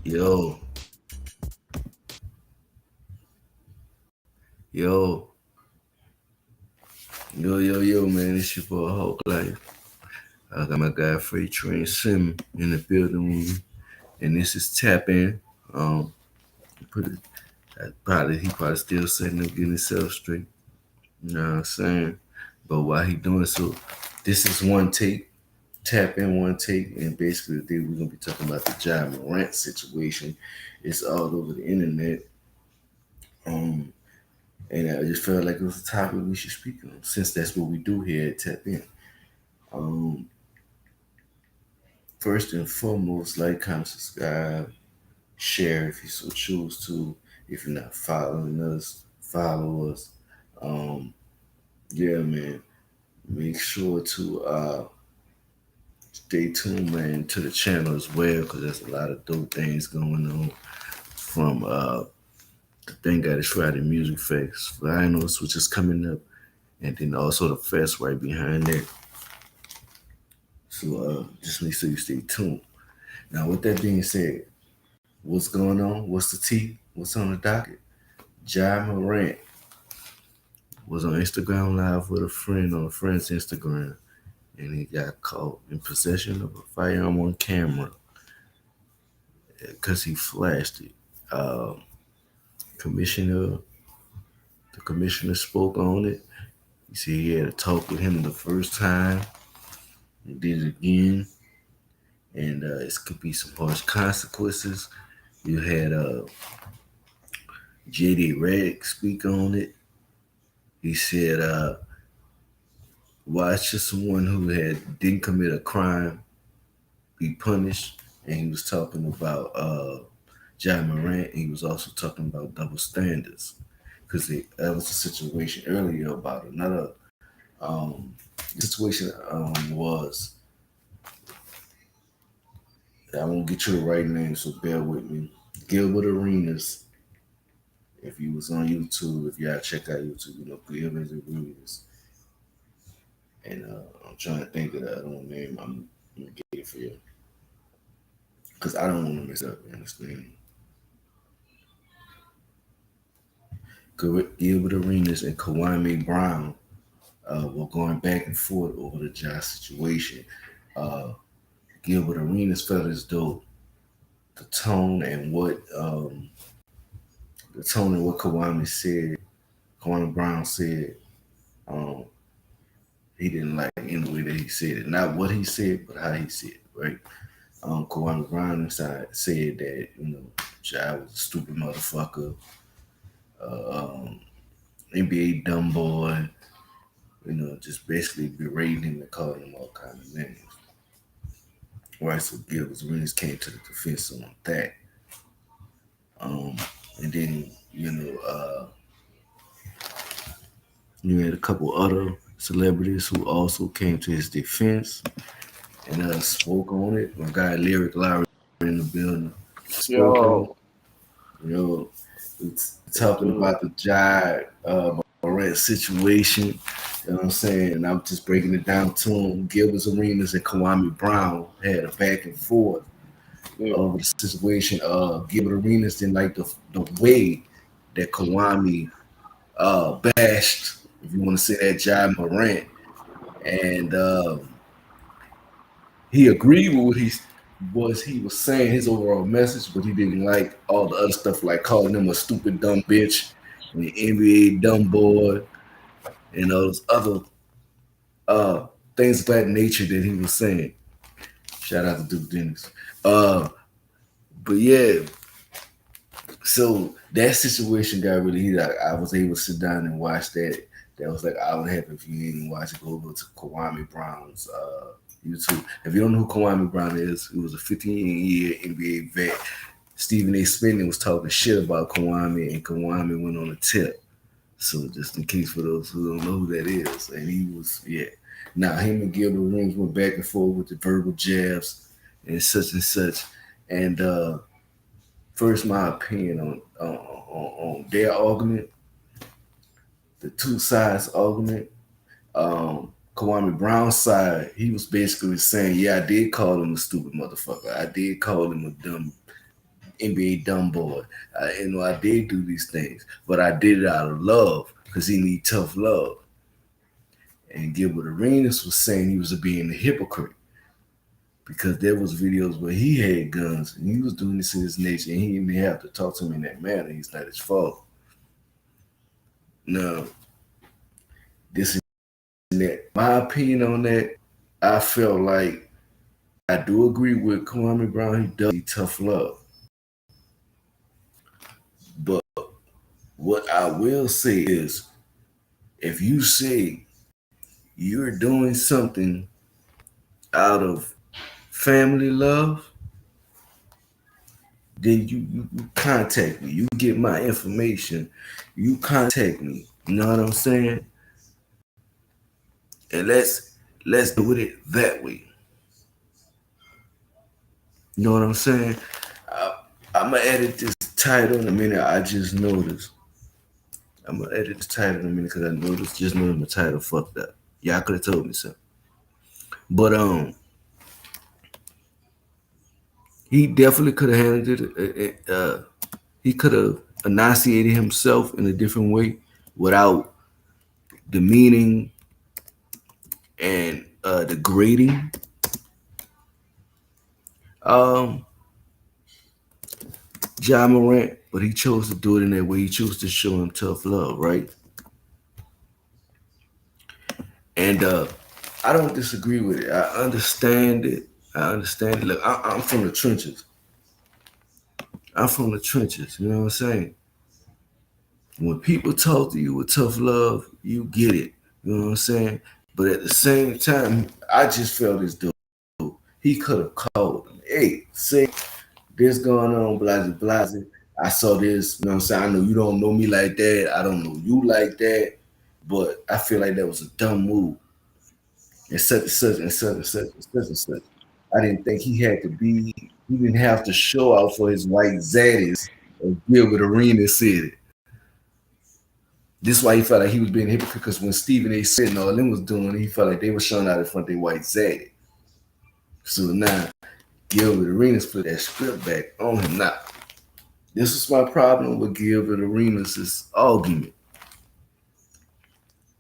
Yo, yo, yo, man. It's your boy Hulk Life. I got my guy Freight Train Sim in the building with me, and this is Tap In. Um, put it, he probably still setting up getting himself straight. You know what I'm saying? But while he doing so, this is one take, Tap In one take, and basically today we're gonna be talking about the Ja Morant situation. It's all over the internet. Um, and I just felt like it was a topic we should speak on, since that's what we do here at Tap In. Um, First and foremost, like, comment, subscribe, share if you so choose to. If you're not following us, follow us. Um, yeah, man. Make sure to stay tuned, man, to the channel as well, because there's a lot of dope things going on from the thing that is Friday Music Fest finals, which is coming up, and then also the fest right behind that. So just make sure you stay tuned. Now, with that being said, what's going on? What's the tea? What's on the docket? Ja Morant was on Instagram Live with a friend on a friend's Instagram, and he got caught in possession of a firearm on camera because he flashed it. Um, commissioner, the commissioner spoke on it. He said he had a talk with him the first time. He did it again, and it could be some harsh consequences. You had JD Redd speak on it. He said, "Why should someone who didn't commit a crime be punished?" And he was talking about John Morant. He was also talking about double standards because that was a situation earlier about another um, situation. Was I won't get you the right name, so bear with me. Gilbert Arenas. If you was on YouTube, if y'all check out YouTube, Gilbert Arenas. And I'm trying to think of the other one name. I'm gonna get it for you because I don't want to mess up. You understand? Gilbert Arenas and Kawhi Brown were going back and forth over the Josh situation. Uh, Gilbert Arenas felt as though the tone and what Kawhi Brown said, um, he didn't like in the way that he said it. Not what he said, but how he said it, right? Kawhi Brown said that, Ja was a stupid motherfucker, NBA dumb boy, just basically berating him and calling him all kind of names. Right, so Gilbert Arenas came to the defense on that. And then, you had a couple other celebrities who also came to his defense and spoke on it. My guy Lyric Lowry in the building spoke on it. Yo, You know, it's let's talking do it. about the Jai Morant situation. You know what I'm saying? And I'm just breaking it down to him. Gilbert Arenas and Kawhi Brown had a back and forth Yeah, over the situation. Gilbert Arenas didn't like the way that Kawhi bashed, if you want to say that, Jai Morant. And he agreed with what he was saying, his overall message, but he didn't like all the other stuff like calling him a stupid dumb bitch, an NBA dumb boy, and those other things of that nature that he was saying. Shout out to Duke Dennis. Uh, but yeah, so that situation got really heated. I was able to sit down and watch that. That was like an hour and a half. If you didn't watch it, go over to Kawhi Brown's YouTube. If you don't know who Kawhi Brown is, he was a 15-year NBA vet. Stephen A. Smith was talking shit about Kawhi, and Kawhi went on a tip. So just in case for those who don't know who that is, and he was, yeah. Now him and Gilbert Arenas went back and forth with the verbal jabs and such and such. And first, my opinion on their argument, the two sides argument. Kawhi Brown's side, he was basically saying, "Yeah, I did call him a stupid motherfucker. I did call him a dumb NBA dumb boy. I did do these things, but I did it out of love because he need tough love. And Gilbert Arenas was saying he was being a hypocrite because there was videos where he had guns and he was doing this in his nature and he didn't have to talk to him in that manner. He's not his fault. Now, this and that. My opinion on that, I felt like I do agree with Kwame Brown. He does need tough love. But what I will say is if you say you're doing something out of family love, then you contact me. You get my information. You contact me. You know what I'm saying? And let's do it that way. You know what I'm saying? I'm gonna edit this title in a minute. I just noticed. I'm gonna edit the title in a minute because I noticed just noticed my title fucked up. Y'all could have told me so. But he definitely could have handled it. He could have enunciated himself in a different way without demeaning and degrading. Um, John Morant, but he chose to do it in that way. He chose to show him tough love, right? And I don't disagree with it. I understand it. I understand it. Look, I'm from the trenches. I'm from the trenches. You know what I'm saying? When people talk to you with tough love, you get it. You know what I'm saying? But at the same time, I just felt as though he could have called him. Hey, say this going on, blase, blase. I saw this, you know what I'm saying? I know you don't know me like that. I don't know you like that. But I feel like that was a dumb move. And such and such and such and such and such and such. I didn't think he had to be, he didn't have to show out for his white zaddies as Gilbert Arenas said it. This is why he felt like he was being a hypocrite because when Stephen A. Smith and all them was doing it, he felt like they were showing out in front of their white zaddy. So now Gilbert Arenas put that script back on him. Now, this is my problem with Gilbert Arenas' argument.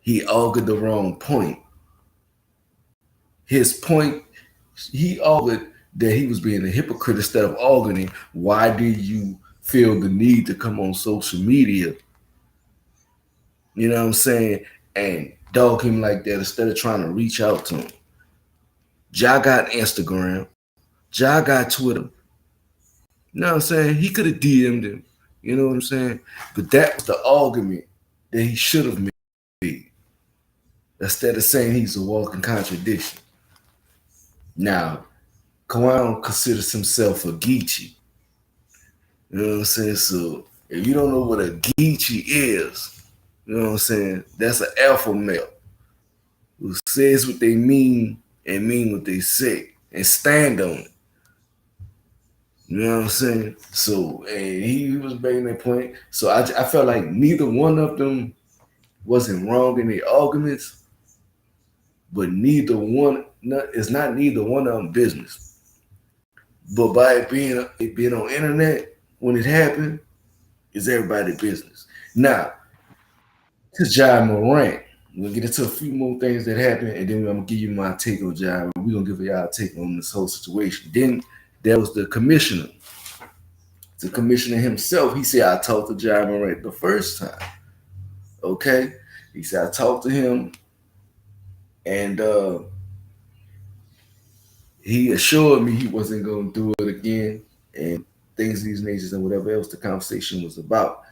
He argued the wrong point. His point, he argued that he was being a hypocrite instead of arguing why did you feel the need to come on social media, you know what I'm saying, and dog him like that instead of trying to reach out to him. Ja got Instagram. Ja got Twitter. You know what I'm saying? He could have DM'd him. You know what I'm saying? But that was the argument that he should have made. Instead of saying he's a walking contradiction. Now, Kawhi considers himself a Geechee. You know what I'm saying? So if you don't know what a Geechee is, you know what I'm saying? That's an alpha male who says what they mean and mean what they say and stand on it. You know what I'm saying? So and he was making that point. So I felt like neither one of them wasn't wrong in their arguments, but neither one it's not neither one of them business. But by it being on internet when it happened, it's everybody's business. Now, to John Morant, we'll get into a few more things that happened, and then I'm gonna give you my take on John. We're gonna give y'all a take on this whole situation. Then there was the commissioner. The commissioner himself, he said, I talked to John Morant the first time. Okay? He said, I talked to him and he assured me he wasn't going to do it again and things of these natures and whatever else the conversation was about.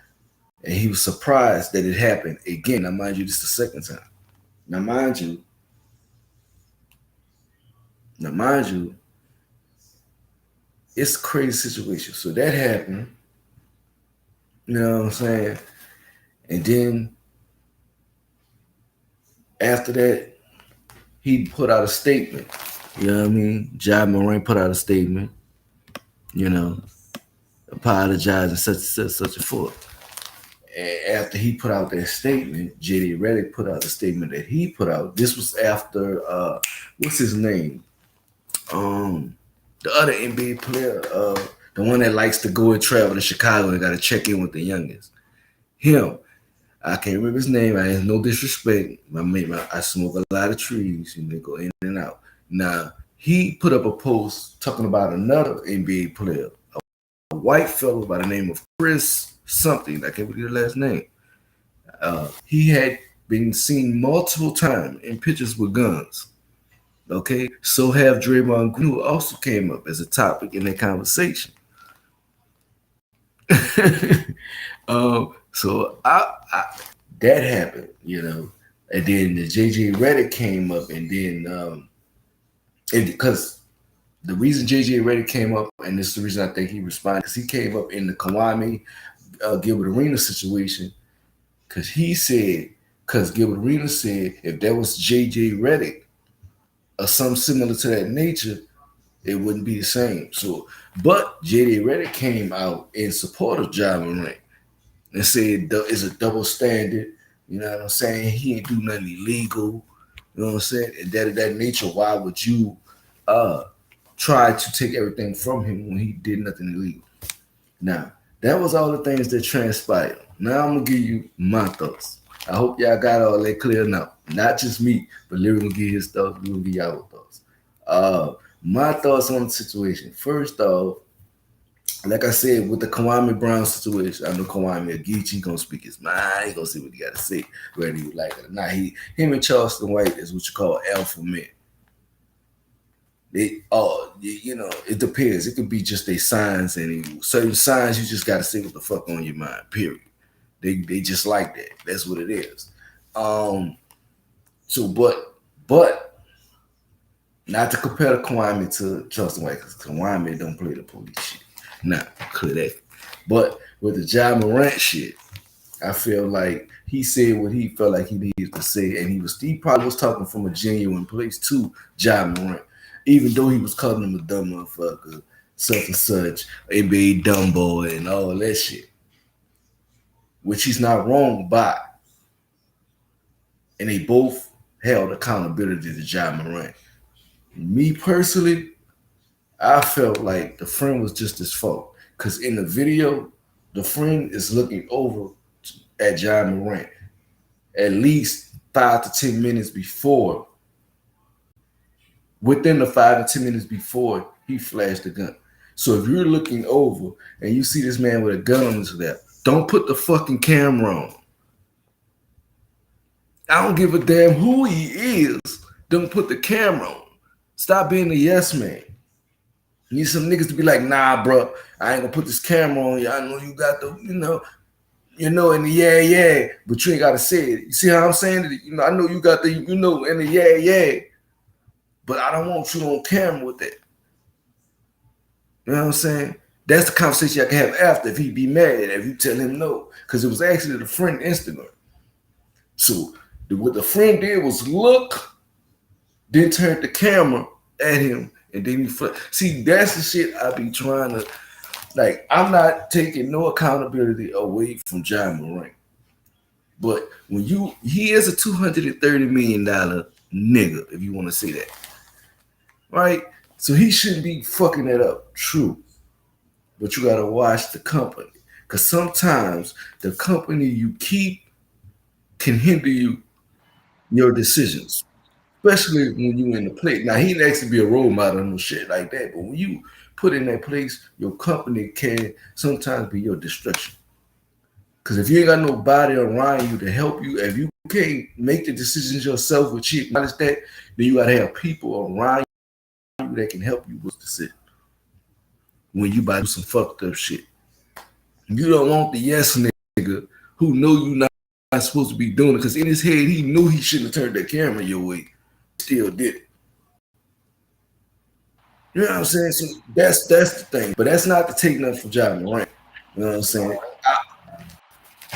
And he was surprised that it happened again. Now, mind you, this is the second time. Now, mind you, it's a crazy situation. So that happened. You know what I'm saying? And then after that, he put out a statement. You know what I mean? John Morant put out a statement, you know, apologizing such and forth. And after he put out that statement, JD Redick put out the statement that he put out. This was after what's his name? The other NBA player, The one that likes to go and travel to Chicago and got to check in with the youngest. Him. I can't remember his name. I have no disrespect. I smoke a lot of trees and they go in and out. Now, he put up a post talking about another NBA player, a white fellow by the name of Chris something. I can't believe the last name. He had been seen multiple times in pictures with guns. Okay, so have Draymond Green, who also came up as a topic in that conversation. So that happened, and then the JJ Redick came up, and then because the reason JJ Redick came up, and this is the reason I think he responded, because he came up in the Kawhi Gilbert Arenas situation, because Gilbert Arenas said if that was JJ Redick or something similar to that nature, it wouldn't be the same. So, but JJ Redick came out in support of Ja Morant and said it's a double standard. You know what I'm saying? He ain't do nothing illegal. You know what I'm saying? And that of that nature, why would you try to take everything from him when he did nothing illegal? Now, that was all the things that transpired. Now I'm gonna give you my thoughts. I hope y'all got all that clear now. Not just me, but Larry gonna give his thoughts. We gonna give y'all thoughts. My thoughts on the situation. First off, like I said, with the Kwame Brown situation, I know Kwame Agichi gonna speak his mind. He gonna see what he got to say, whether he like it or not. Him and Charleston White is what you call alpha men. It depends. It could be just their signs, and certain signs you just got to say what the fuck on your mind. Period. They just like that. That's what it is. So, but not to compare Kwame to Charleston White, because Kwame don't play the police shit. Nah, clear that. But with the Ja Morant shit, I feel like he said what he felt like he needed to say, and he probably was talking from a genuine place to Ja Morant, even though he was calling him a dumb motherfucker, such and such, NBA dumb boy, and all that shit, which he's not wrong by. And they both held accountability to Ja Morant. Me personally, I felt like the friend was just his fault. Because in the video, the friend is looking over at Ja Morant at least 5 to 10 minutes before. Within the 5 to 10 minutes before he flashed the gun. So if you're looking over and you see this man with a gun on his lap, don't put the fucking camera on. I don't give a damn who he is. Don't put the camera on. Stop being a yes man. You need some niggas to be like, nah, bro, I ain't gonna put this camera on you. I know you got the, and the yeah, but you ain't gotta say it. You see how I'm saying it? I know you got the, and the yeah, but I don't want you on camera with that. You know what I'm saying? That's the conversation I can have after if he be mad at it, if you tell him no. Because it was actually the friend Instagram. So what the friend did was look, then turned the camera at him, and then he see, that's the shit I be trying to, like, I'm not taking no accountability away from Ja Morant. But he is a $230 million nigga, if you want to say that. Right? So he shouldn't be fucking that up. True. But you gotta watch the company. Because sometimes the company you keep can hinder your decisions. Especially when you in the place. Now, he didn't actually be a role model and no shit like that. But when you put in that place, your company can sometimes be your destruction. Because if you ain't got nobody around you to help you, if you can't make the decisions yourself, which you acknowledge that, then you got to have people around you that can help you with the decision. When you about to do some fucked up shit. You don't want the yes nigga who know you not supposed to be doing it, because in his head, he knew he shouldn't have turned that camera your way. Still did it. You know what I'm saying? So that's the thing. But that's not to take nothing from Ja Morant. You know what I'm saying?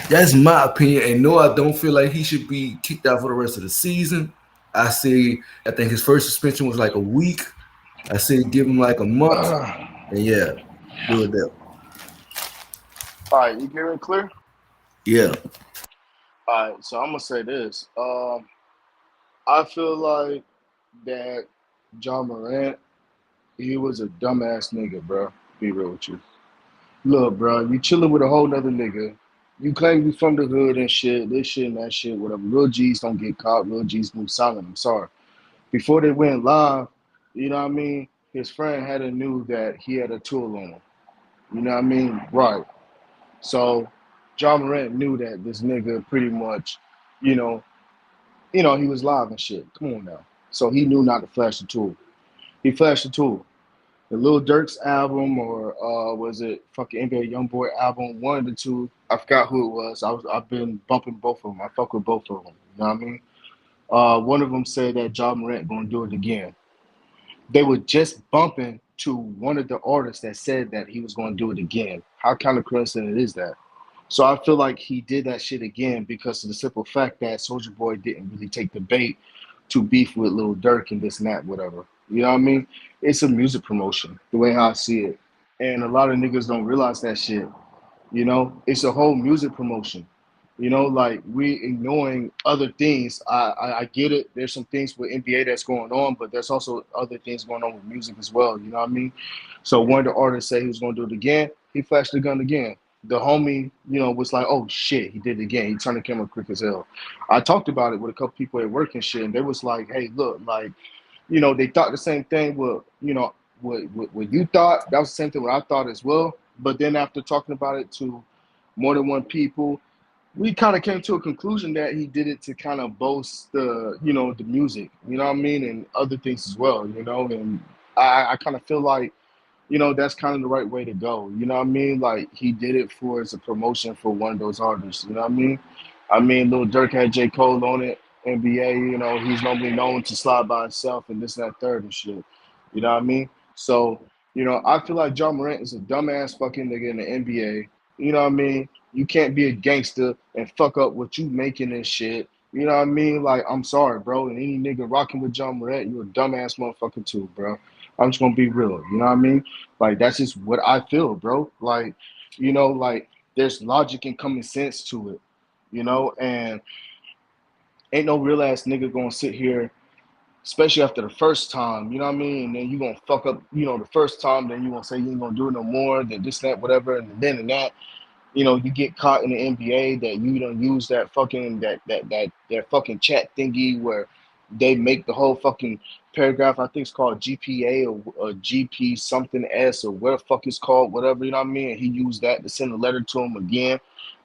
That's my opinion. And no, I don't feel like he should be kicked out for the rest of the season. I think his first suspension was like a week. I say give him like a month. And yeah, do it there. All right, you hear it clear? Yeah. All right, so I'm gonna say this. I feel like that Ja Morant, he was a dumbass nigga, bro. Be real with you. Look, bro, you chilling with a whole nother nigga. You claim you from the hood and shit, this shit and that shit, whatever. Real G's don't get caught. Real G's move silent. I'm sorry. Before they went live, you know what I mean? His friend had a knew that he had a tool on him. You know what I mean? Right. So John Morant knew that this nigga pretty much, you know, he was live and shit. Come on now. So he knew not to flash the tool. He flashed the tool. The Lil Durk's album or was it fucking NBA YoungBoy album? One of the two. I forgot who it was. I've been bumping both of them. I fuck with both of them. You know what I mean? One of them said that John Morant gonna do it again. They were just bumping to one of the artists that said that he was gonna do it again. How kind of coincidence is that? So I feel like he did that shit again because of the simple fact that Soldier Boy didn't really take the bait to beef with Lil Durk and this and that, whatever. You know what I mean? It's a music promotion, the way how I see it. And a lot of niggas don't realize that shit. It's a whole music promotion. Like we ignoring other things. I get it. There's some things with NBA that's going on, but there's also other things going on with music as well. You know what I mean? So one of the artists said he was going to do it again. He flashed the gun again. The homie, was like, "Oh shit, he did it again. He turned the camera quick as hell." I talked about it with a couple people at work and shit, and they was like, "Hey, look, like, they thought the same thing with, what you thought. That was the same thing what I thought as well. But then after talking about it to more than one people, we kind of came to a conclusion that he did it to kind of boast the music, you know what I mean, and other things as well, and I kind of feel like that's kind of the right way to go. You know what I mean? Like he did it for as a promotion for one of those artists. You know what I mean? I mean, Lil Durk had J. Cole on it. NBA, he's normally known to slide by himself and this and that third and shit. You know what I mean? So, I feel like John Morant is a dumbass fucking nigga in the NBA. You know what I mean? You can't be a gangster and fuck up what you making and shit. You know what I mean? Like, I'm sorry, bro. And any nigga rocking with John Morant, you a dumbass motherfucker too, bro. I'm just gonna be real. You know what I mean? Like that's just what I feel, bro. Like, like there's logic and common sense to it, and ain't no real ass nigga gonna sit here, especially after the first time, you know what I mean? And then you gonna fuck up, the first time, then you gonna say you ain't gonna do it no more, then this, that, whatever, and then and that. You get caught in the NBA that you don't use that fucking that fucking chat thingy where they make the whole fucking paragraph. I think it's called GPA or GP something S or where the fuck it's called, whatever. You know what I mean? And he used that to send a letter to him again.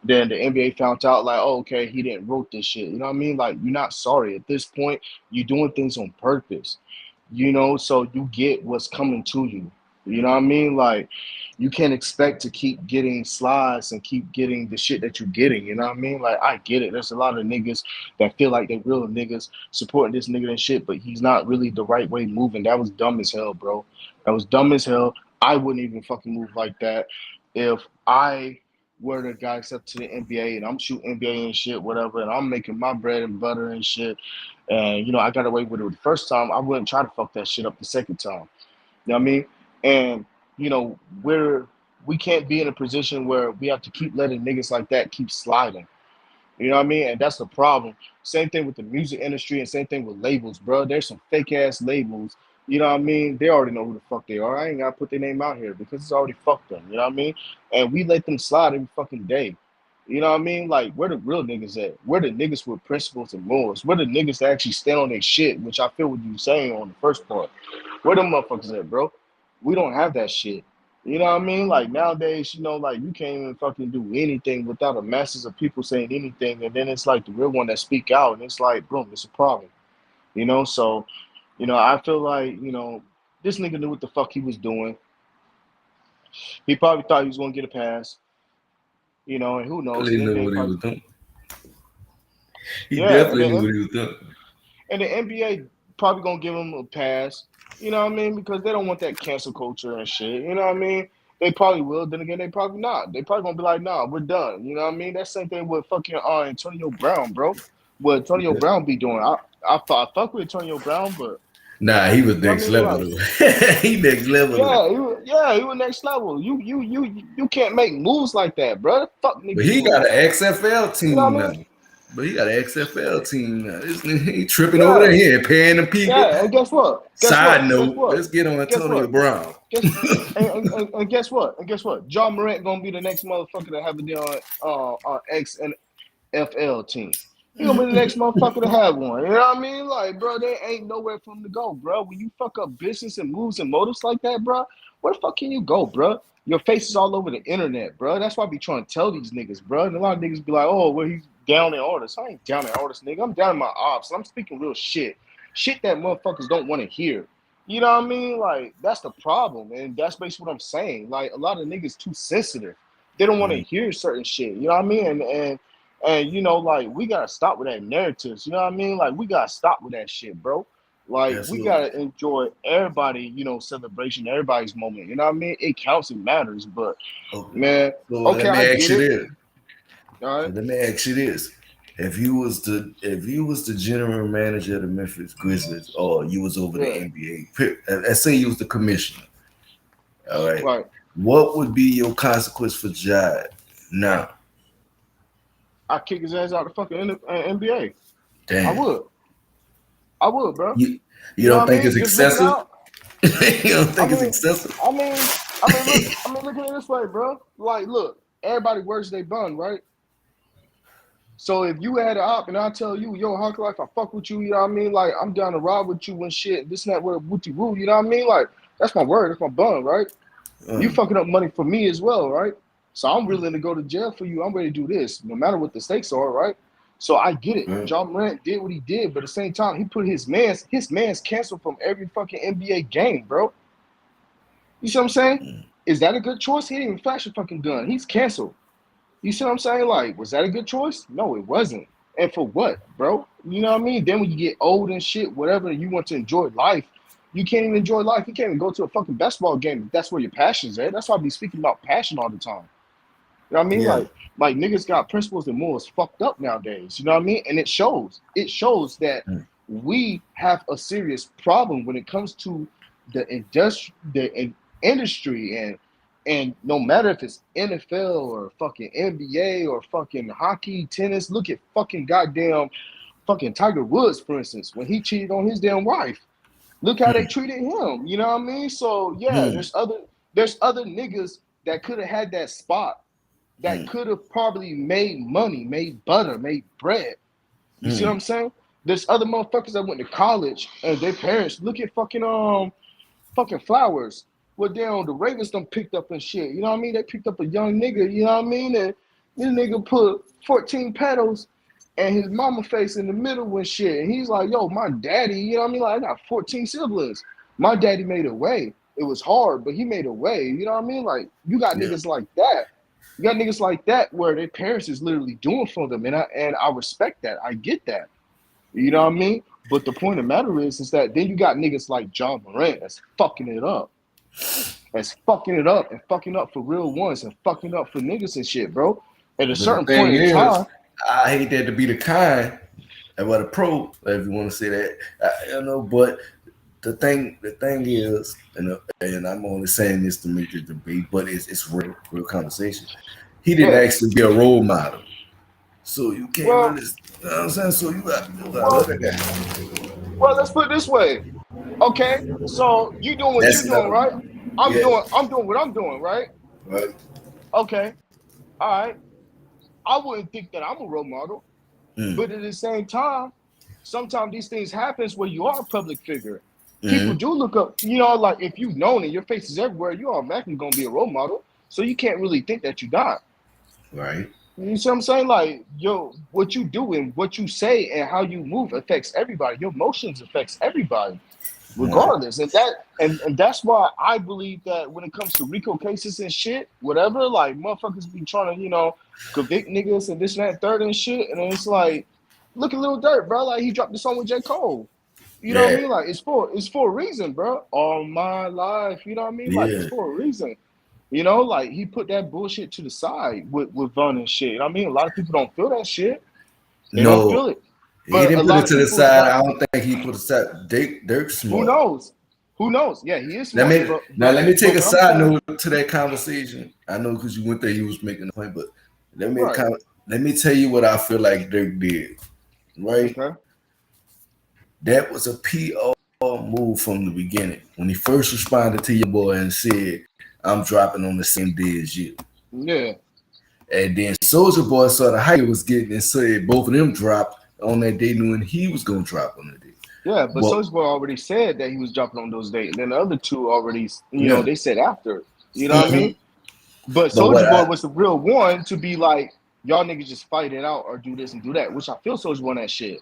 Then the NBA found out like, oh, okay, he didn't wrote this shit. You know what I mean? Like you're not sorry at this point. You're doing things on purpose. So you get what's coming to you. You know what I mean? Like you can't expect to keep getting slides and keep getting the shit that you're getting. You know what I mean? Like I get it. There's a lot of niggas that feel like they're real niggas supporting this nigga and shit, but he's not really the right way moving. That was dumb as hell, bro. That was dumb as hell. I wouldn't even fucking move like that if I were the guy up to the NBA and I'm shooting NBA and shit, whatever, and I'm making my bread and butter and shit. And I got away with it the first time. I wouldn't try to fuck that shit up the second time. You know what I mean? And we can't be in a position where we have to keep letting niggas like that keep sliding. You know what I mean? And that's the problem. Same thing with the music industry and same thing with labels, bro. There's some fake ass labels. You know what I mean? They already know who the fuck they are. I ain't gotta put their name out here because it's already fucked them. You know what I mean? And we let them slide every fucking day. You know what I mean? Like, where the real niggas at? Where the niggas with principles and morals? Where the niggas that actually stand on their shit, which I feel what you saying on the first part. Where them motherfuckers at, bro? We don't have that shit. You know what I mean? Like nowadays, like you can't even fucking do anything without a masses of people saying anything, and then it's like the real one that speak out, and it's like, boom, it's a problem. So, I feel like, this nigga knew what the fuck he was doing. He probably thought he was gonna get a pass, and who knows? Definitely The knew NBA what he probably, was doing. He yeah, definitely knew what he was doing. and the NBA probably gonna give him a pass. You know what I mean? Because they don't want that cancel culture and shit. You know what I mean? They probably will. Then again, they probably not. They probably gonna be like, nah, we're done. You know what I mean? That same thing with fucking Antonio Brown, bro. What Antonio Brown be doing? I fuck with Antonio Brown, but Nah, he was you know what I next mean? level Like, though. He next level though. he was next level. You can't make moves like that, bro. Fuck But nigga you he got doing? an XFL You know team what I now. mean? But he got an XFL team now. This nigga, he tripping over there. Yeah, He ain't paying them people. yeah. And guess what? Guess Side what? Guess note, what? let's get on Guess Antonio what? Brown. Guess and guess what? And guess what? John Morant gonna be the next motherfucker to have a deal on X and FL team. He gonna be the next motherfucker to have one. You know what I mean? Like, bro, there ain't nowhere for him to go, bro. When you fuck up business and moves and motives like that, bro, where the fuck can you go, bro? Your face is all over the internet, bro. That's why I be trying to tell these niggas, bro. And a lot of niggas be like, oh, well, he's down in artists. I ain't down in artists, nigga. I'm down in my ops. I'm speaking real shit. Shit that motherfuckers don't want to hear. You know what I mean? Like, that's the problem. And that's basically what I'm saying. Like, a lot of niggas too sensitive. They don't want to Mm, hear certain shit. You know what I mean? And you know, like we gotta stop with that narratives. You know what I mean? Like we gotta stop with that shit, bro. Like we absolutely. gotta enjoy everybody, you know, celebration, everybody's moment. You know what I mean? It counts, it matters. But Okay. man, So okay, let me I ask get you it. this. All So right, let me ask you this. If you was the general manager of the Memphis Grizzlies or you was over the yeah, NBA, let's say you was the commissioner, all right, right. what would be your consequence for Jad now? I kick his ass out the fucking NBA. I Damn. would, I would, bro. You You know don't what I think it's mean? Just looking excessive? out. You don't I think it's mean, excessive? I mean, look at it this way, bro. Like, look, everybody works they bun, right? So if you had an op and I tell you, yo, Hawk Life, I fuck with you, you know what I mean? Like, I'm down to ride with you and shit, this and that, with wooty woo, you know what I mean? Like, that's my word, that's my bun, right? You Uh, fucking up money for me as well, right? So I'm willing to go to jail for you. I'm ready to do this, no matter what the stakes are, right? So I get it. uh, John Morant did what he did, but at the same time, he put his man's canceled from every fucking NBA game, bro. You see what I'm saying? Is that a good choice? He didn't even flash a fucking gun. He's canceled. You see what I'm saying? Like, was that a good choice? No, it wasn't. And for what, bro? You know what I mean? Then when you get old and shit, whatever, and you want to enjoy life, you can't even enjoy life. You can't even go to a fucking basketball game if that's where your passion's at. That's why I be speaking about passion all the time. You know what I mean? yeah. Like niggas got principles and morals fucked up nowadays. You know what I mean? And it shows. It shows that Mm, we have a serious problem when it comes to the industry and no matter if it's NFL or fucking NBA or fucking hockey, tennis, look at fucking goddamn fucking Tiger Woods, for instance, when he cheated on his damn wife. Look how they mm, treated him. You know what I mean? So yeah, mm, there's other niggas that could have had that spot that mm, could have probably made money, made butter, made bread. You see what mm, I'm saying? There's other motherfuckers that went to college and their parents look at fucking Flowers. What damn the Ravens done picked up and shit. You know what I mean? They picked up a young nigga, you know what I mean? And this nigga put 14 pedals and his mama face in the middle and shit. And he's like, yo, my daddy, you know what I mean? Like, I got 14 siblings. My daddy made a way. It was hard, but he made a way. You know what I mean? Like, you got yeah. niggas like that. You got niggas like that where their parents is literally doing for them. And I respect that. I get that. You know what I mean? But the point of the matter is that then you got niggas like John Morant that's fucking it up. That's fucking it up and fucking up for real ones and fucking up for niggas and shit, bro. At a But the certain thing point in is, time, I hate that to be the kind, about a pro, if you want to say that, but the thing is, and I'm only saying this to make the debate, but it's real conversation. He didn't yeah. actually be a role model, so you can't Well, really, you know what I'm saying. So you got to look well, at that. well, let's put it this way. Okay, so you doing what you're That's doing, another, right? I'm yeah, doing I'm doing what I'm doing, right? right. Okay, all right. I wouldn't think that I'm a role model, Mm, but at the same time, sometimes these things happens where you are a public figure. People mm, do look up, you know, like if you've known and your face is everywhere, you're automatically gonna be a role model. So you can't really think that you're not. right. You see what I'm saying? Like, yo, what you do and what you say and how you move affects everybody. Your emotions affects everybody, Right. regardless. And that's why I believe that when it comes to RICO cases and shit, whatever, like motherfuckers be trying to, convict niggas and this and that third and shit. And it's like, look at Lil Durk, bro. Like he dropped the song with J. Cole. You know what I Yeah. mean? Like it's for a reason, bro. All my life, you know what I mean? Like it's Yeah. for a reason. Like he put that bullshit to the side with Von and shit. You know what I mean? A lot of people don't feel that shit. They don't No, feel it. he But a didn't put lot it of to the people, side. I don't think he put it aside. Dirk who smart. knows? Who knows? Yeah, he is Let smart, me but now but let me take but a what I'm side saying, note to that conversation. I know because you went there, you was making a point, but let me right? let me tell you what I feel like Dirk did. Right, Okay. that was a PR move from the beginning when he first responded to your boy and said, "I'm dropping on the same day as you." Yeah. And then Soldier Boy saw the hype he was getting and said both of them dropped on that day, knowing he was gonna drop on the day. Yeah, but But Soulja Boy already said that he was dropping on those dates. And then the other two already, yeah, they said after. You know what I hmm mean? But but what Soulja Boy I was the real one to be like, y'all niggas just fight it out or do this and do that, which I feel Soulja Boy on that shit.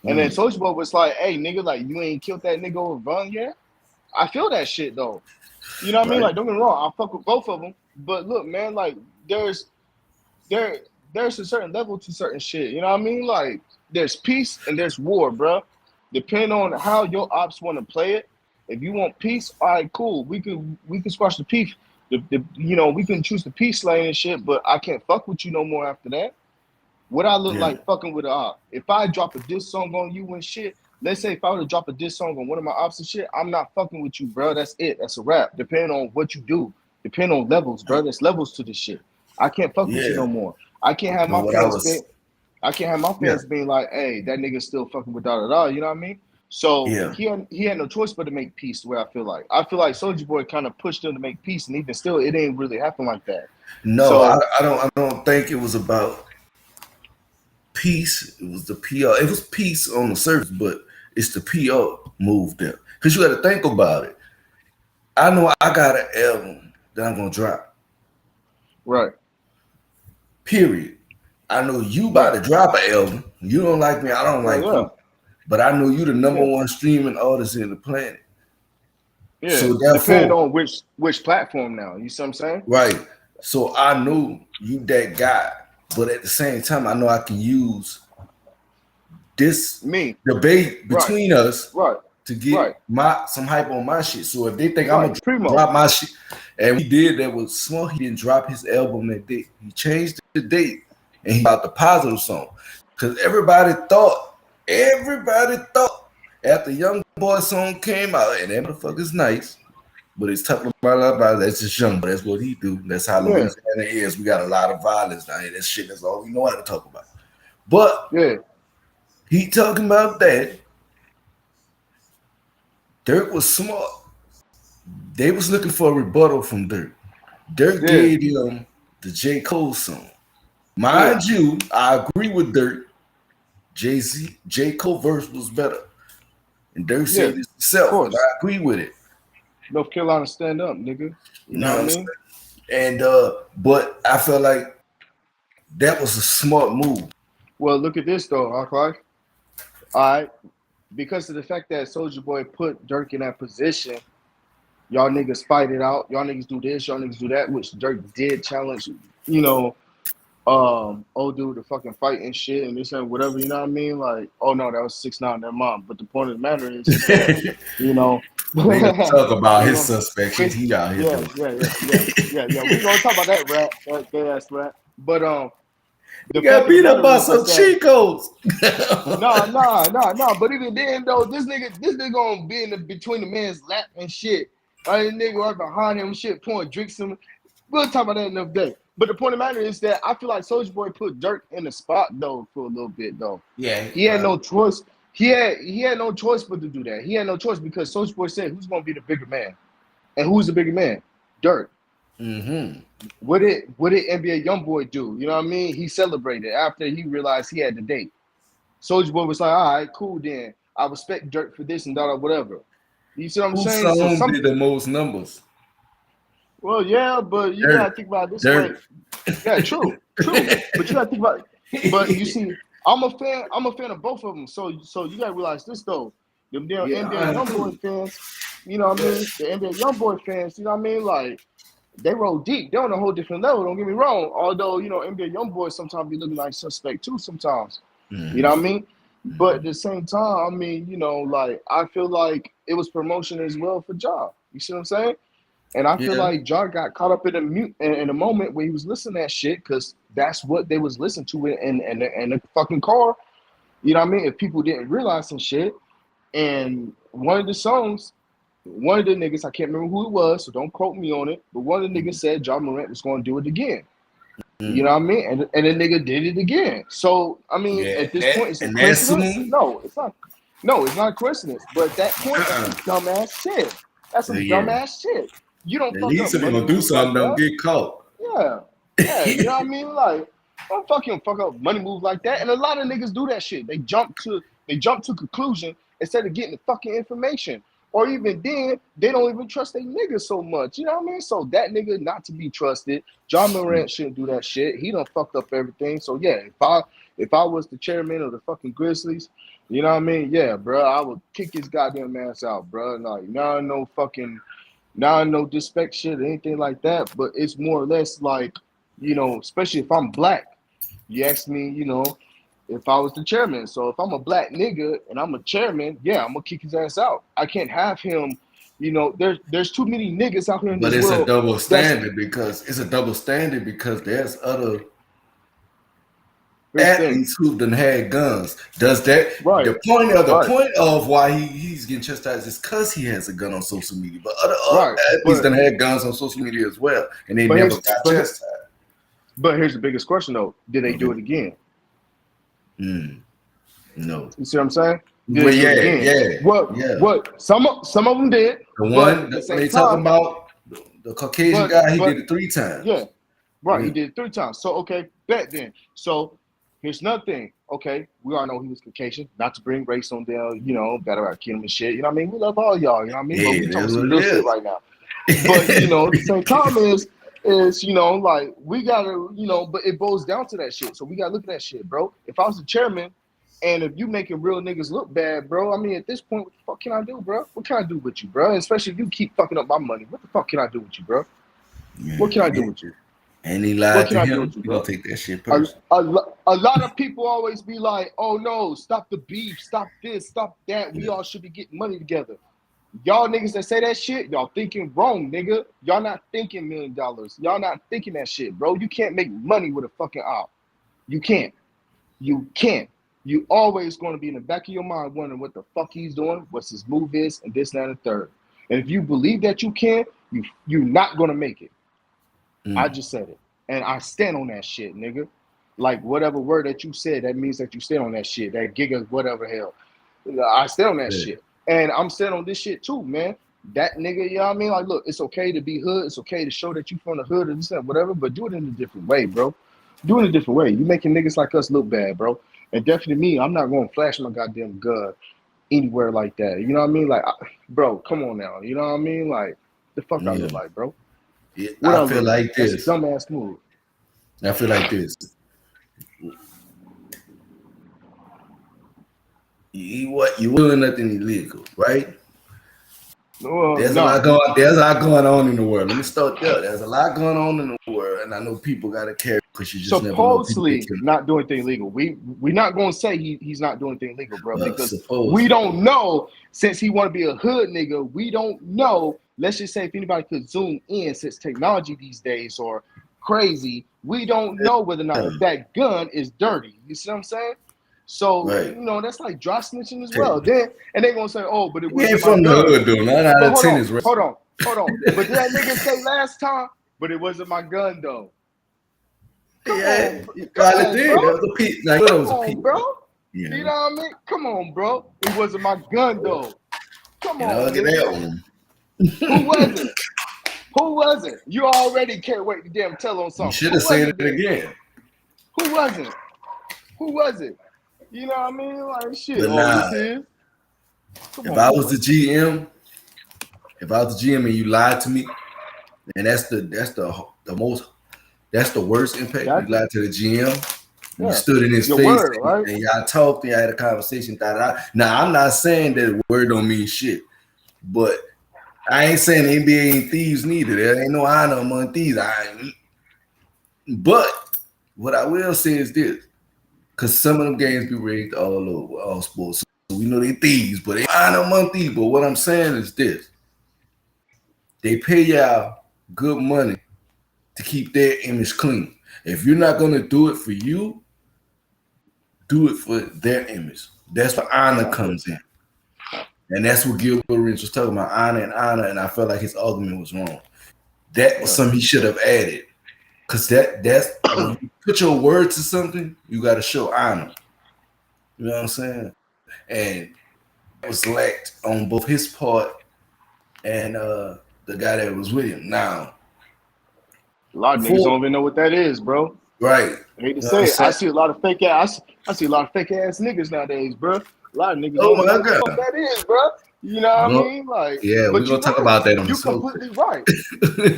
And then mm, Soulja Boy was like, hey, nigga, like, you ain't killed that nigga over Von yet? I feel that shit, though. You know what I mean? right, Like, don't get me wrong, I fuck with both of them. But look, man, like, there's there there's a certain level to certain shit. You know what I mean? Like there's peace and there's war, bro. Depending on how your ops want to play it. If you want peace, all right, cool. We can squash the peace. We can choose the peace lane and shit. But I can't fuck with you no more after that. What I look yeah, like fucking with a op? If I drop a diss song on you and shit, let's say if I were to drop a diss song on one of my ops and shit, I'm not fucking with you, bro. That's it. That's a wrap. Depending on what you do, depending on levels, bro. There's levels to this shit. I can't fuck with you yeah. no more. I can't have But my what I fans was, being I can't have my yeah, fans being like, hey, that nigga's still fucking with da da da. You know what I mean? So yeah. he had no choice but to make peace. The way I feel like Soldier Boy kind of pushed him to make peace, and even still, it ain't really happen like that. No, So I don't think it was about peace. It was the PR. It was peace on the surface, but it's the PR move there. Because you got to think about it. I know I got an album that I'm gonna drop. right, Period. I know you about right, to drop an album. You don't like me. I don't yeah, like yeah, you. But I know you the number yeah. one streaming artist in the planet. Yeah, So depending therefore, on which platform now. You see what I'm saying? right. So I know you that guy. But at the same time, I know I can use this Me, debate right, between us right, to get right, my some hype on my shit. So if they think I'm gonna right. Primo. drop my shit, and he did that with Small, he didn't drop his album that day. He changed the date and he got the positive song because everybody thought after Young Boy song came out and that motherfucker's nice. But it's talking about that's just young, but that's what he do. That's how Yeah, Louisiana is. We got a lot of violence down here. That shit is all we know how to talk about. But yeah, he talking about that. Dirk was smart. They was looking for a rebuttal from Dirk. Dirk yeah, gave him the J. Cole song. yeah, Mind you, I agree with Dirk. Jay-Z, J. Cole verse was better. And Dirk yeah. said this Of himself, and course. I agree with it. North Carolina stand up, nigga. You You know know what what I I'm mean? saying? And but I felt like that was a smart move. Well, look at this though, Hawkeye. All right. Because of the fact that Soldier Boy put Dirk in that position, y'all niggas fight it out. Y'all niggas do this, y'all niggas do that, which Dirk did challenge, you know, old dude to fucking fight and shit and this and whatever, you know what I mean? Like, oh no, that was 6ix9ine, their mom. But the point of the matter is that, you know, We ain't gonna talk about we his gonna suspect. we, He out here yeah, doing. yeah, yeah, yeah, yeah, yeah. We gonna talk about that rat, that gay ass rat. But He the got fact of the beat up matter by is some that Chicos. nah. But even then though, this nigga gonna be in the between the man's lap and shit. This nigga right behind him, shit, pouring drinks him. We'll talk about that another day. But the point of the matter is that I feel like Soulja Boy put Dirk in the spot though for a little bit though. Yeah, He had no choice. He had no choice but to do that. He had no choice because Soulja Boy said who's gonna be the bigger man, and who's the bigger man? Dirk. mm-hmm. What did NBA YoungBoy do? You know what I mean? He celebrated after he realized he had the date. Soulja Boy was like, all right, cool then. I respect Dirk for this and that or whatever. You see what I'm Whose saying? So song did the most numbers? well, yeah, but you gotta Dirt. think about it this way. Dirt. Yeah, true. But you gotta think about it. But you see, I'm a fan of both of them. So you gotta realize this though. Them damn Yeah, NBA I am YoungBoy too. fans, you know what I mean? The NBA YoungBoy fans, you know what I mean? Like they roll deep. They're on a whole different level. Don't get me wrong. Although NBA YoungBoy sometimes be looking like suspect too. Sometimes, you know Mm-hmm. what I mean. But at the same time, I mean, like I feel like it was promotion as well for Ja. You see what I'm saying? And I feel Yeah, like Ja got caught up in a moment where he was listening to that shit because that's what they was listening to in the fucking car. You know what I mean? If people didn't realize some shit, and one of the songs, one of the niggas, I can't remember who it was, so don't quote me on it, but one of the niggas said Ja Morant was going to do it again. You know what I mean? And the nigga did it again. So I mean, Yeah, at this point, it's a and that coincidence? soon. No, it's not. No, it's not a coincidence. But at that point, that's some dumbass shit. That's So some yeah, dumbass shit. You don't at fuck up least if you're money gonna do moves like something, don't that. get caught. Yeah. Yeah, you know what I mean? Like, don't fucking fuck up money moves like that. And a lot of niggas do that shit. They jump to conclusion instead of getting the fucking information. Or even then, they don't even trust their niggas so much. You know what I mean? So that nigga not to be trusted. John Morant shouldn't do that shit. He done fucked up everything. So yeah, if I was the chairman of the fucking Grizzlies, you know what I mean? Yeah, bro, I would kick his goddamn ass out, bro. Like, no fucking now, no disrespect shit or anything like that, but it's more or less like, especially if I'm black. You ask me, if I was the chairman. So if I'm a black nigga and I'm a chairman, yeah, I'm gonna kick his ass out. I can't have him, there's too many niggas out here in But this it's a world double that's standard because there's other here's the thing. athletes who done had guns. Does that Right, the right, point of why he's getting chastised is because he has a gun on social media. But other right. athletes done had guns on social media as well, and they But never here's got but chastised. but here's the biggest question though. Did they do Okay. it again? No. You see what I'm saying? Did Well, they do it yeah, again? yeah, What yeah. what some of them did, but at the When same they talking time, about the Caucasian but guy, he did but it 3 times. yeah, right, he Yeah. did it 3 times. So okay, bet then. So here's another thing. Okay, we all know he was Caucasian. Not to bring race on down, better about kill him and shit. You know what I mean? We love all y'all. You know what I mean? But we Yeah, talking that's some what real shit it right now. But at the is. same time is like we gotta but it boils down to that shit. So we gotta look at that shit, bro. If I was the chairman, and if you making real niggas look bad, bro, I mean at this point, what the fuck can I do, bro? What can I do with you, bro? And especially if you keep fucking up my money, what the fuck can I do with you, bro? What can I do Yeah. with you? And he What lied can to I do him. with you, He gonna bro? take that shit A, personal. a lot of people always be like, oh no, stop the beef, stop this, stop that. We Yeah. all should be getting money together. Y'all niggas that say that shit, y'all thinking wrong, nigga. Y'all not thinking $1 million. Y'all not thinking that shit, bro. You can't make money with a fucking op. You can't. You can't. You always going to be in the back of your mind wondering what the fuck he's doing, what's his move is, and this, that, and the third. And if you believe that you can, you're not going to make it. I Mm. just said it. And I stand on that shit, nigga. Like whatever word that you said, that means that you stand on that shit. That giga, whatever hell. I stand on that Yeah. shit. And I'm standing on this shit too, man. That nigga, you know what I mean? Like, look, it's okay to be hood. It's okay to show that you from the hood or this and whatever, but do it in a different way, bro. Do it in a different way. You making niggas like us look bad, bro. And definitely me, I'm not going to flash my goddamn gun anywhere like that. You know what I mean? Like, bro, come on now. You know what I mean? Like, the fuck I Yeah. look like, bro? What I I feel look like? like That's a this. dumbass move. I feel like this. You doing nothing illegal, right? There's a lot No, going. There's a lot going on in the world. Let me start there. There's a lot going on in the world, and I know people got to carry because you just never know. People supposedly can not doing anything illegal. We're not going to say he's not doing anything illegal, bro, because we supposedly. don't know. Since he want to be a hood nigga, we don't know. Let's just say if anybody could zoom in, since technology these days are crazy, we don't know whether or not Yeah, if that gun is dirty. You see what I'm saying? So right. that's like dry snitching as well. Then and they're gonna say, oh, but it He ain't wasn't my from the gun. hood though. Nine out But of ten is right. hold on. But did that nigga say last time? But it wasn't my gun though. Yeah, he Come probably on, did. bro. That was a peep. Like, that Come was a on, peep. bro. You You know, know what I mean? Come on, bro. It wasn't my gun though. Come on, look at that nigga. one. Who was it? Who was it? You already can't wait to damn tell on You something. should have Who was said it it then? again. Who was it? Who was it? You know what I mean? Like shit. But Oh, nah, this is. Come if I on, was the bro. GM, if I was the GM and you lied to me, and the most that's the worst impact. You Exactly. lied to the GM. You Yeah. stood in his Your face word, right? and y'all talked and y'all had a conversation. Da, da, da. Now I'm not saying that word don't mean shit, but I ain't saying the NBA ain't thieves neither. There ain't no honor among thieves. But what I will say is this, because some of them games be rigged all over, all sports. So we know they thieves, but they honor among thieves. But what I'm saying is this: they pay y'all good money to keep their image clean. If you're not gonna do it for you, do it for their image. That's where honor Exactly. comes in. And that's what Gilbert Arenas was talking about, honor, and I felt like his argument was wrong. That was Yeah. something he should have added. Cause that's when you put your word to something, you got to show honor. You know what I'm saying? And that was lacked on both his part and the guy that was with him. Now, A lot of niggas before, don't even know what that is, bro. right? I hate to You know what I'm say it. I saying? see a lot of fake ass. I see a lot of fake ass niggas nowadays, bro. A lot of niggas Oh don't know my what the fuck god! that is, bro. You know what I Well, mean? Like, yeah, we're but gonna you're talk right. about that on the You slow completely right.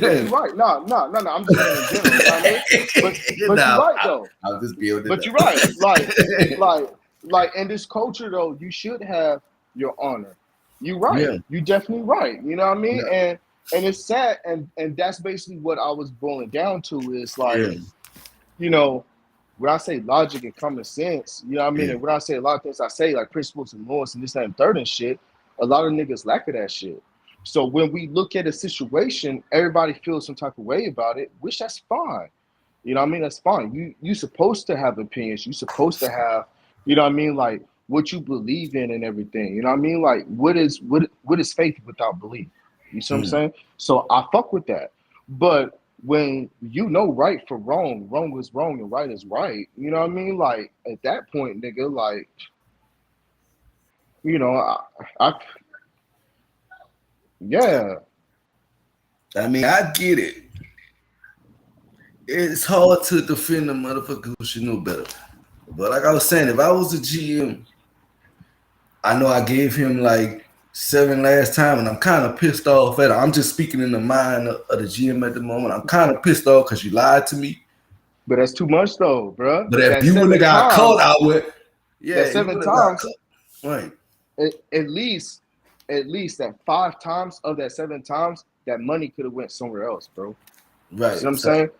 But you're clip. right. No, no, no, no. I'm just saying in general. You know what I mean? But you're No, right though. I'll just build it But you're up. right. Like, like in this culture though, you should have your honor. You're right. Yeah, You definitely right. You know what I mean? yeah, And it's sad. And that's basically what I was boiling down to is like, yeah, you know, when I say logic and common sense, you know what I mean? yeah. And when I say a lot of things I say, like principles and laws and this, that, and third and shit, a lot of niggas lack of that shit. So when we look at a situation, everybody feels some type of way about it, which that's fine. You know what I mean? That's fine. You supposed to have opinions. You supposed to have, you know what I mean, like what you believe in and everything. You know what I mean? Like what is faith without belief? You see what I'm Mm. saying? So I fuck with that. But when you know right for wrong, wrong is wrong and right is right, you know what I mean? Like at that point, nigga, like, you know, I yeah, I mean, I get it. It's hard to defend a motherfucker who should know better. But like I was saying, if I was a GM, I know I gave him like 7 last time, and I'm kind of pissed off at it. I'm just speaking in the mind of the GM at the moment. I'm kind of pissed off because you lied to me. but that's too much though, bruh. But if That you would have seven got caught times, out with, that yeah, you seven would have got times, caught. Right, at least that 5 times of that 7 times, that money could have went somewhere else, bro. You see right. what I'm So, saying?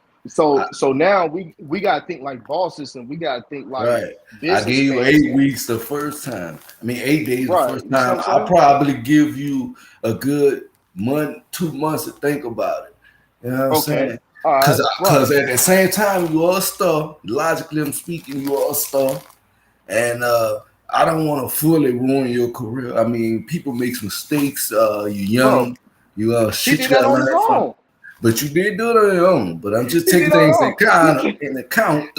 I, So now we gotta think like bosses and we gotta think like right. I gave you businessmen. 8 weeks the first time. I mean, 8 days the Right. first You see what time. I'm I'll saying? probably give you a good month, 2 months to think about it. You know what I'm Okay. saying? All right. Because Right. at the same time, you are a star. Logically, I'm speaking, you are a star. And I don't want to fully ruin your career. I mean, people make mistakes. You're Bro, young. You he shit. You did got that to on his learn from. own. But you did do it on your own. But I'm just He taking did on his things own. You can't in account.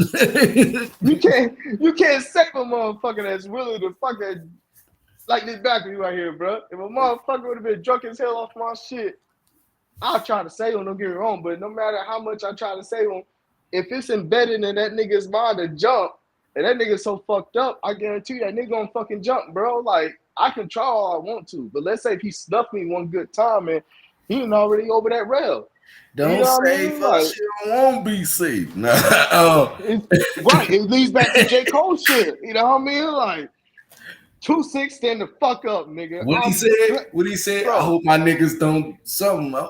you can't save a motherfucker that's willing to fucking like this back of you right here, bro. If a motherfucker would have been drunk as hell off my shit, I'll try to save him, don't get me wrong, but no matter how much I try to save him, if it's embedded in that nigga's mind to jump, and that nigga's so fucked up, I guarantee you that nigga gonna fucking jump, bro. Like, I can try all I want to, but let's say if he snuffed me one good time and he ain't already over that rail. You Don't know what I say mean? for Like, shit won't be safe. Nah, it's, right, it leads back to J. Cole shit. You know what I mean? Like, 2-6 stand the fuck up, nigga. what he said? What he said? I Bro, hope my niggas don't something. I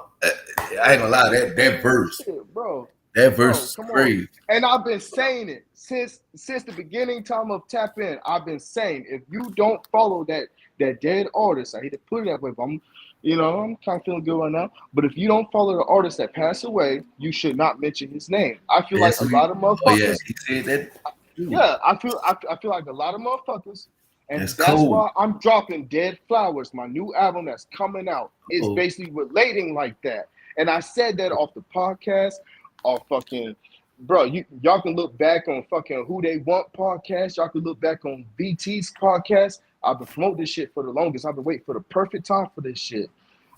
ain't gonna lie. That verse, shit, bro. that verse Bro, is come on. crazy. And I've been saying it since the beginning time of Tap In. I've been saying if you don't follow that dead artist, I hate to put it that way, but I'm kind of feeling good right now. But if you don't follow the artist that passed away, you should not mention his name. I feel like That's a what he. lot of Oh yeah, motherfuckers, he said that. Too. yeah, I feel like a lot of motherfuckers, and That's that's cold. why I'm dropping Dead Flowers, my new album that's coming out. Is Oh, basically relating like that. And I said that off the podcast, off fucking bro, y'all can look back on fucking Who They Want podcast. Y'all can look back on BT's podcast. I've been promoting this shit for the longest. I've been waiting for the perfect time for this shit.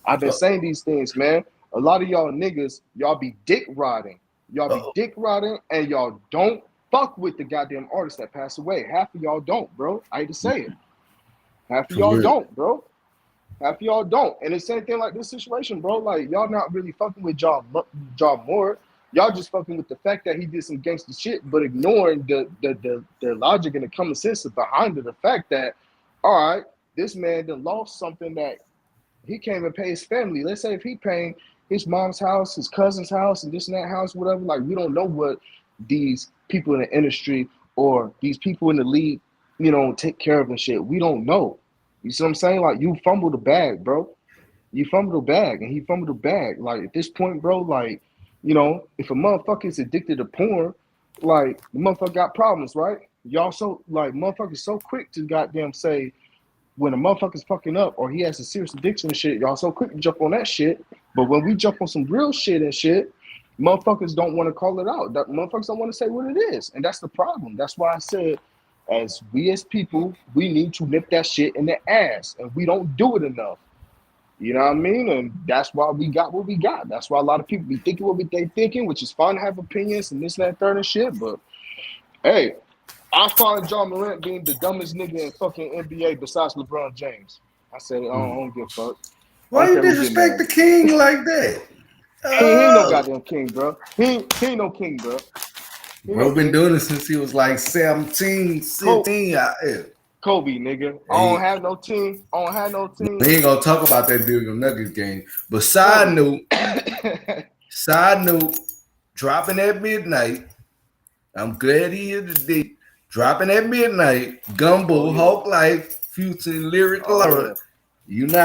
I've been saying these things, man. A lot of y'all niggas, y'all be dick riding. Y'all be oh, dick riding and y'all don't fuck with the goddamn artists that passed away. Half of y'all don't, bro. I hate to say it. Half of for y'all real. don't, bro. Half of y'all don't. And the same thing like this situation, bro. Like, y'all not really fucking with Jaw Moore. Y'all just fucking with the fact that he did some gangster shit, but ignoring the logic and the common sense behind it. The fact that, all right, this man done lost something that he can't even pay his family. Let's say if he paying his mom's house, his cousin's house, and this and that house, whatever, like we don't know what these people in the industry or these people in the league, take care of and shit. We don't know. You see what I'm saying? Like you fumbled the bag, bro. You fumbled the bag and he fumbled the bag. Like at this point, bro, like, if a motherfucker is addicted to porn, like the motherfucker got problems, right? Y'all so like motherfuckers so quick to goddamn say when a motherfucker's fucking up or he has a serious addiction and shit, y'all so quick to jump on that shit. But when we jump on some real shit and shit, Motherfuckers don't want to call it out. Motherfuckers don't want to say what it is, and that's the problem. That's why I said, as we as people, we need to nip that shit in the ass, and we don't do it enough. You know what I mean? And that's why we got what we got. That's why a lot of people be thinking what they thinking, which is fine to have opinions and this and that, third and shit. But hey, I find John Morant being the dumbest nigga in fucking NBA besides LeBron James. I said, I don't give a fuck. I Why don't you care who get disrespect mad. the king like that? He ain't no Oh, goddamn king, bro. He ain't no king, bro. He ain't no bro, been king. doing it since he was like 17, Kobe, 16 out here. Kobe, nigga. I don't Hey, have no team. I don't have no we team. ain't gonna talk about that Denver Nuggets game. But Kobe. side note, dropping at midnight. I'm glad he here today. Dropping at midnight, Oh Gumbo, yeah. Hawk Life, Future, and Lyric Oh Laura, yeah.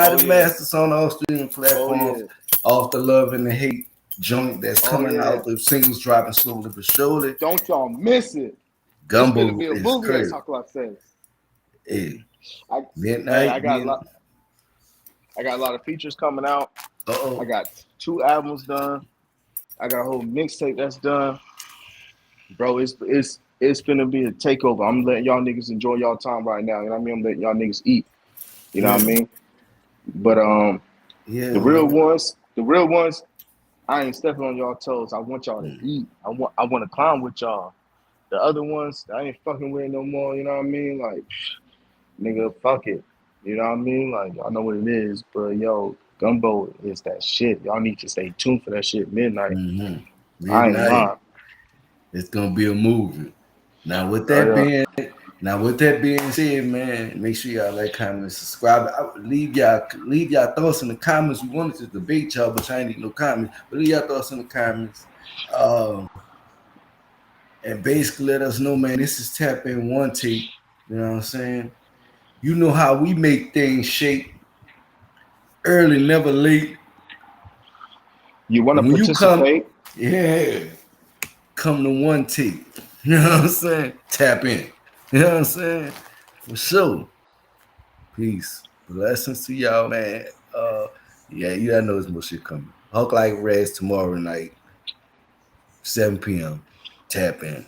Oh United yeah. Masters on all streaming Oh platforms, yeah. off the love and the hate joint that's Oh coming yeah. out. The singles dropping slowly but surely. Don't y'all miss it. It's gonna Gumbo be a is movie, as crazy. Hawk Life says. Hey, I hey, midnight being, I got a lot of features coming out. I oh, got 2 albums done. I got a whole mixtape that's done. Bro, it's gonna be a takeover. I'm letting y'all niggas enjoy y'all time right now. You know what I mean? I'm letting y'all niggas eat. You know what I yeah, mean? But yeah, the real man. ones, I ain't stepping on y'all toes. I want y'all to eat. I want to climb with y'all. The other ones, I ain't fucking with no more. You know what I mean? Like, nigga, fuck it. You know what I mean? Like, I know what it is, but yo, Gumbo is that shit. Y'all need to stay tuned for that shit midnight. Mm-hmm. I ain't Midnight. lying. It's gonna be a movie. Now with Oh that yeah. being Now, with that being said, man, make sure y'all like, comment, and subscribe. Leave y'all thoughts in the comments. We wanted to debate y'all, but I ain't need no comments. But leave y'all thoughts in the comments. Um, and basically let us know, man. This is Tap In One Take. You know what I'm saying? You know how we make things shake early, never late. You want to And when you come, participate? yeah, come to one take. You know what I'm saying? Tap in. You know what I'm saying? For sure. Peace. Blessings to y'all, man. Yeah, you gotta know there's more shit coming. Hawk like Reds tomorrow night, 7 p.m. Tap in.